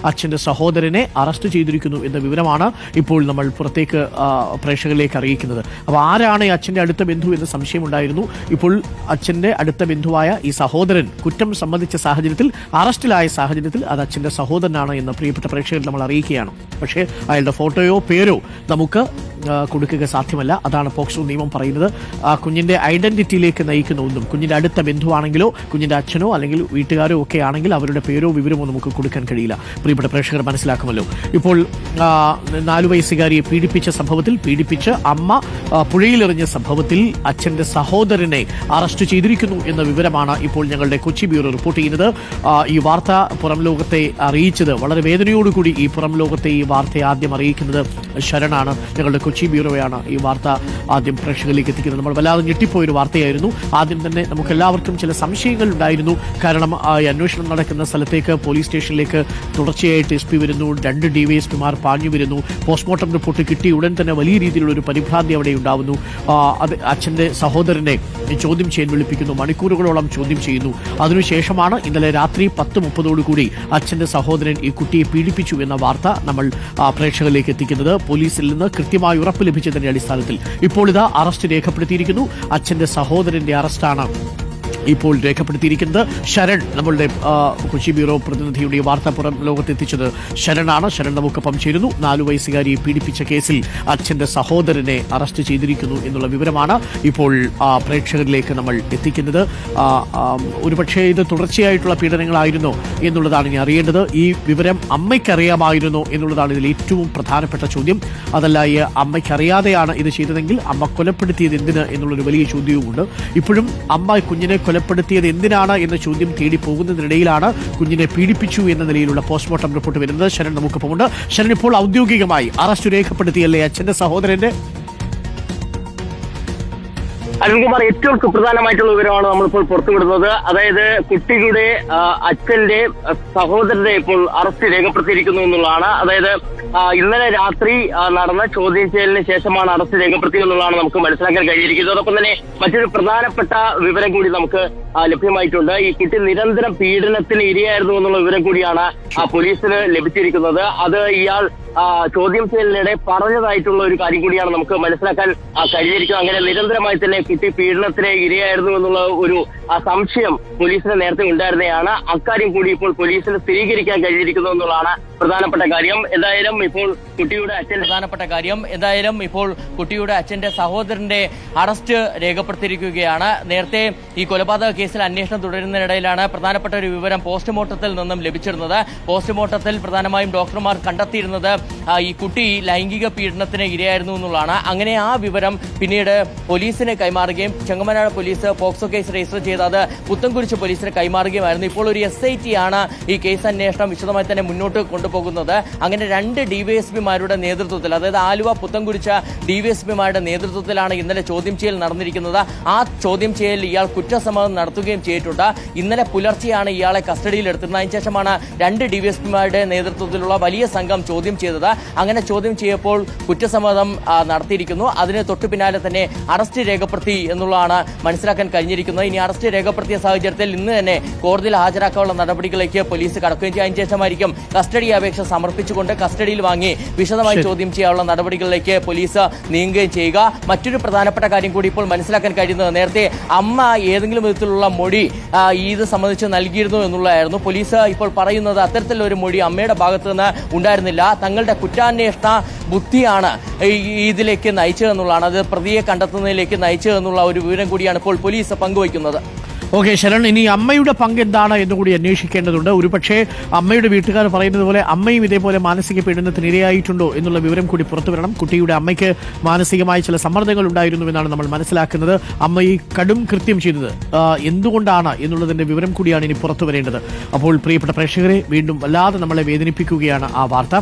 അച്ഛന്റെ സഹോദരനെ അറസ്റ്റ് ചെയ്തിരിക്കുന്നു എന്ന വിവരമാണ് ഇപ്പോൾ നമ്മൾ പുറത്തേക്ക് പ്രേക്ഷകരിലേക്ക് അറിയിക്കുന്നത്. അപ്പോൾ ആരാണ് ഈ അച്ഛന്റെ അടുത്ത ബന്ധു എന്ന സംശയമുണ്ടായിരുന്നു. ഇപ്പോൾ അച്ഛന്റെ അടുത്ത ബന്ധുവായ ഈ സഹോദരൻ കുറ്റം സംബന്ധിച്ച സാഹചര്യത്തിൽ, അറസ്റ്റിലായ സാഹചര്യത്തിൽ അത് അച്ഛന്റെ സഹോദരനാണ് എന്ന് പ്രിയപ്പെട്ട പ്രേക്ഷകർ നമ്മൾ അറിയിക്കുകയാണ്. പക്ഷേ അയാളുടെ ഫോട്ടോയോ പേരോ നമുക്ക് കൊടുക്കുക സാധ്യമല്ല. അതാണ് പോക്സോ നിയമം പറയുന്നത്. കുഞ്ഞിന്റെ ഐഡന്റിറ്റിയിലേക്ക് നയിക്കുന്ന ഒന്നും, കുഞ്ഞിന്റെ അടുത്ത ബന്ധുവാണെങ്കിലോ കുഞ്ഞിന്റെ അച്ഛനോ അല്ലെങ്കിൽ വീട്ടുകാരോ ഒക്കെ ആണെങ്കിൽ അവരുടെ പേരോ വിവരമോ നമുക്ക് കൊടുക്കാൻ കഴിയില്ല. പ്രിയപ്പെട്ട പ്രേക്ഷകർ മനസ്സിലാക്കുമല്ലോ. ഇപ്പോൾ 4 വയസ്സുകാരിയെ പീഡിപ്പിച്ച് അമ്മ പുഴയിലെറിഞ്ഞ സംഭവത്തിൽ അച്ഛന്റെ സഹോദരനെ അറസ്റ്റ് ചെയ്തിരിക്കുന്നു എന്ന വിവരമാണ് ഇപ്പോൾ ഞങ്ങളുടെ കൊച്ചി ബ്യൂറോ റിപ്പോർട്ട് ചെയ്യുന്നത്. ഈ വാർത്ത പുറം ലോകത്തെ അറിയിച്ചത്, വളരെ വേദനയോടുകൂടി ഈ പുറം ലോകത്തെ ഈ വാർത്തയെ ആദ്യം അറിയിക്കുന്നത് ശരണാണ്. ഞങ്ങളുടെ കൊച്ചി ബ്യൂറോയാണ് ഈ വാർത്ത ആദ്യം പ്രേക്ഷകരിലേക്ക് എത്തിക്കുന്നത്. നമ്മൾ വല്ലാതെ ഞെട്ടിപ്പോയൊരു വാർത്തയായിരുന്നു. ആദ്യം തന്നെ നമുക്ക് എല്ലാവർക്കും ചില സംശയങ്ങൾ ഉണ്ടായിരുന്നു. കാരണം ഈ അന്വേഷണം നടക്കുന്ന സ്ഥലത്തേക്ക്, പോലീസ് സ്റ്റേഷനിലേക്ക് തുടർച്ചയായിട്ട് SP വരുന്നു, 2 DYSPമാർ പാഞ്ഞു വരുന്നു. പോസ്റ്റ്മോർട്ടം റിപ്പോർട്ട് കിട്ടിയ ഉടൻ തന്നെ വലിയ രീതിയിലുള്ള ഒരു പരിഭ്രാന്തി അവിടെ ഉണ്ടാവുന്നു. അത് അച്ഛന്റെ സഹോദരനെ ചോദ്യം ചെയ്യാൻ വിളിപ്പിക്കുന്നു, മണിക്കൂറുകളോളം ചോദ്യം ചെയ്യുന്നു. അതിനുശേഷമാണ് ഇന്നലെ രാത്രി 10:30 അച്ഛന്റെ സഹോദരൻ ഈ കുട്ടിയെ പീഡിപ്പിച്ചു എന്ന വാർത്ത നമ്മൾ പ്രേക്ഷകരിലേക്ക് എത്തിക്കുന്നത്. പോലീസിൽ നിന്ന് കൃത്യമായി ഉറപ്പ് ലഭിച്ചതിന്റെ അടിസ്ഥാനത്തിൽ ഇപ്പോൾ ഇതാ അറസ്റ്റ് രേഖപ്പെടുത്തിയിരിക്കുന്നു. അച്ഛന്റെ സഹോദരന്റെ അറസ്റ്റാണ് ഇപ്പോൾ രേഖപ്പെടുത്തിയിരിക്കുന്നത്. ശരൺ, നമ്മളുടെ കൊച്ചി ബ്യൂറോ പ്രതിനിധിയുടെ വാർത്ത പുറം ലോകത്തെത്തിച്ചത് ശരണാണ്. ശരൺ നമുക്കൊപ്പം ചേരുന്നു. 4 വയസ്സുകാരിയെ പീഡിപ്പിച്ച കേസിൽ അച്ഛന്റെ സഹോദരനെ അറസ്റ്റ് ചെയ്തിരിക്കുന്നു എന്നുള്ള വിവരമാണ് ഇപ്പോൾ പ്രേക്ഷകരിലേക്ക് നമ്മൾ എത്തിക്കുന്നത്. ഒരുപക്ഷേ ഇത് തുടർച്ചയായിട്ടുള്ള പീഡനങ്ങളായിരുന്നോ എന്നുള്ളതാണ് ഇനി അറിയേണ്ടത്. ഈ വിവരം അമ്മയ്ക്കറിയാമായിരുന്നോ എന്നുള്ളതാണ് ഇതിൽ ഏറ്റവും പ്രധാനപ്പെട്ട ചോദ്യം. അതല്ല, ഈ അമ്മയ്ക്കറിയാതെയാണ് ഇത് ചെയ്തതെങ്കിൽ അമ്മ കൊലപ്പെടുത്തിയത് എന്തിന് എന്നുള്ളൊരു വലിയ ചോദ്യവുമുണ്ട്. ഇപ്പോഴും അമ്മ കുഞ്ഞിനെ കൊലപ്പെടുത്തിയത് എന്തിനാണ് എന്ന ചോദ്യം തേടി പോകുന്നതിനിടയിലാണ് കുഞ്ഞിനെ പീഡിപ്പിച്ചു എന്ന നിലയിലുള്ള പോസ്റ്റ്മോർട്ടം റിപ്പോർട്ട് വരുന്നത്. ശരൺ നമുക്കൊപ്പമുണ്ട്. ശരൺ, ഇപ്പോൾ ഔദ്യോഗികമായി അറസ്റ്റ് രേഖപ്പെടുത്തിയല്ലേ അച്ഛന്റെ സഹോദരന്റെ? അരുൺകുമാർ, ഏറ്റവും സുപ്രധാനമായിട്ടുള്ള വിവരമാണ് നമ്മളിപ്പോൾ പുറത്തുവിടുന്നത്. അതായത് കുട്ടിയുടെ അച്ഛന്റെ സഹോദരനെ ഇപ്പോൾ അറസ്റ്റ് രേഖപ്പെടുത്തിയിരിക്കുന്നു എന്നുള്ളതാണ്. അതായത് ഇന്നലെ രാത്രി നടന്ന ചോദ്യം ചെയ്യലിന് ശേഷമാണ് അറസ്റ്റ് രേഖപ്പെടുത്തിയെന്നുള്ളതാണ് നമുക്ക് മനസ്സിലാക്കാൻ കഴിഞ്ഞിരിക്കുന്നത്. അതോടൊപ്പം തന്നെ മറ്റൊരു പ്രധാനപ്പെട്ട വിവരം കൂടി നമുക്ക് ലഭ്യമായിട്ടുണ്ട്. ഈ കുട്ടി നിരന്തരം പീഡനത്തിന് ഇരയായിരുന്നു എന്നുള്ള വിവരം കൂടിയാണ് പോലീസിന് ലഭിച്ചിരിക്കുന്നത്. അത് ഇയാൾ ചോദ്യം ചെയ്യലിനിടെ പറഞ്ഞതായിട്ടുള്ള ഒരു കാര്യം കൂടിയാണ് നമുക്ക് മനസ്സിലാക്കാൻ കഴിഞ്ഞിരിക്കുന്നത്. അങ്ങനെ നിരന്തരമായി തന്നെ കുട്ടി പീഡനത്തിന് ഇരയായിരുന്നു എന്നുള്ള ഒരു സംശയം പോലീസിന് നേരത്തെ ഉണ്ടായിരുന്നതാണ്. അക്കാര്യം കൂടി ഇപ്പോൾ പോലീസിന് സ്ഥിരീകരിക്കാൻ കഴിഞ്ഞിരിക്കുന്നു എന്നുള്ളതാണ് പ്രധാനപ്പെട്ട കാര്യം. എന്തായാലും ഇപ്പോൾ കുട്ടിയുടെ അച്ഛന്റെ സഹോദരന്റെ അറസ്റ്റ് രേഖപ്പെടുത്തിയിരിക്കുകയാണ്. നേരത്തെ ഈ കൊലപാതക കേസിൽ അന്വേഷണം തുടരുന്നതിനിടയിലാണ് പ്രധാനപ്പെട്ട ഒരു വിവരം പോസ്റ്റ്മോർട്ടത്തിൽ നിന്നും ലഭിച്ചിരുന്നത്. പോസ്റ്റ്മോർട്ടത്തിൽ പ്രധാനമായും ഡോക്ടർമാർ കണ്ടെത്തിയിരുന്നത് ഈ കുട്ടി ലൈംഗിക പീഡനത്തിന് ഇരയായിരുന്നു എന്നുള്ളതാണ്. അങ്ങനെ ആ വിവരം പിന്നീട് പോലീസിന് കൈമാറുകയും Chengamanad police POCSO case register ചെയ്ത് അത് പുത്തൻകുരിശ് പോലീസിന് കൈമാറുകയുമായിരുന്നു. ഇപ്പോൾ ഒരു SIT ആണ് ഈ കേസ് അന്വേഷണം വിശദമായി തന്നെ മുന്നോട്ട് കൊണ്ടുപോകുന്നത്. അങ്ങനെ 2 DYSPമാരുടെ നേതൃത്വത്തിൽ, അതായത് ആലുവ പുത്തൻകുരിശ് DYSPമാരുടെ നേതൃത്വത്തിലാണ് ഇന്നലെ ചോദ്യം ചെയ്യൽ നടന്നിരിക്കുന്നത്. ആ ചോദ്യം ചെയ്യലിൽ ഇയാൾ കുറ്റസമ്മതം നടത്തുകയും ചെയ്തിട്ടുണ്ട്. ഇന്നലെ പുലർച്ചെയാണ് ഇയാളെ കസ്റ്റഡിയിലെടുത്തിരുന്നത്. അതിനുശേഷമാണ് 2 DYSPമാരുടെ നേതൃത്വത്തിലുള്ള വലിയ സംഘം ചോദ്യം ചെയ്തത്. അങ്ങനെ ചോദ്യം ചെയ്യപ്പോൾ കുറ്റസമ്മതം നടത്തിയിരിക്കുന്നു. അതിന് തൊട്ടു പിന്നാലെ തന്നെ അറസ്റ്റ് രേഖപ്പെടുത്തി എന്നുള്ളതാണ് മനസ്സിലാക്കാൻ കഴിഞ്ഞിരിക്കുന്നത്. ഇനി അറസ്റ്റ് രേഖപ്പെടുത്തിയ സാഹചര്യത്തിൽ ഇന്ന് തന്നെ കോടതിയിൽ ഹാജരാക്കാനുള്ള നടപടികളിലേക്ക് പോലീസ് കടക്കുകയും ചെയ്യും. അതിനുശേഷമായിരിക്കും കസ്റ്റഡി അപേക്ഷ സമർപ്പിച്ചുകൊണ്ട് കസ്റ്റഡിയിൽ വാങ്ങി വിശദമായി ചോദ്യം ചെയ്യാനുള്ള നടപടികളിലേക്ക് പോലീസ് നീങ്ങുകയും ചെയ്യുക. മറ്റൊരു പ്രധാനപ്പെട്ട കാര്യം കൂടി ഇപ്പോൾ മനസ്സിലാക്കാൻ കഴിയുന്നത്, നേരത്തെ അമ്മ ഏതെങ്കിലും വിധത്തിലുള്ള മൊഴി ഇത് സംബന്ധിച്ച് നൽകിയിരുന്നു എന്നുള്ളതായിരുന്നു. പോലീസ് ഇപ്പോൾ പറയുന്നത് അത്തരത്തിലുള്ള ഒരു മൊഴി അമ്മയുടെ ഭാഗത്ത് നിന്ന് ഉണ്ടായിരുന്നില്ല. തങ്ങളുടെ കുറ്റാന്വേഷണ ബുദ്ധിയാണ് ഇതിലേക്ക് നയിച്ചതെന്നുള്ളതാണ്, അത് പ്രതിയെ കണ്ടെത്തുന്നതിലേക്ക് നയിച്ചതെന്നുള്ള ഒരു വിവരം കൂടിയാണ് ഇപ്പോൾ പോലീസ് പങ്കുവയ്ക്കുന്നത്. ഓക്കെ ശരൺ, ഇനി അമ്മയുടെ പങ്ക് എന്താണ് എന്നുകൂടി അന്വേഷിക്കേണ്ടതുണ്ട്. ഒരുപക്ഷെ അമ്മയുടെ വീട്ടുകാർ പറയുന്നത് പോലെ അമ്മയും ഇതേപോലെ മാനസിക പീഡനത്തിന് ഇരയായിട്ടുണ്ടോ എന്നുള്ള വിവരം കൂടി പുറത്തു വരണം. കുട്ടിയുടെ അമ്മയ്ക്ക് മാനസികമായ ചില സമ്മർദ്ദങ്ങൾ ഉണ്ടായിരുന്നു എന്നാണ് നമ്മൾ മനസ്സിലാക്കുന്നത്. അമ്മ ഈ കടും കൃത്യം ചെയ്തത് എന്തുകൊണ്ടാണ് എന്നുള്ളതിന്റെ വിവരം കൂടിയാണ് ഇനി പുറത്തു വരേണ്ടത്. അപ്പോൾ പ്രിയപ്പെട്ട പ്രേക്ഷകരെ, വീണ്ടും വല്ലാതെ നമ്മളെ വേദനിപ്പിക്കുകയാണ് ആ വാർത്ത.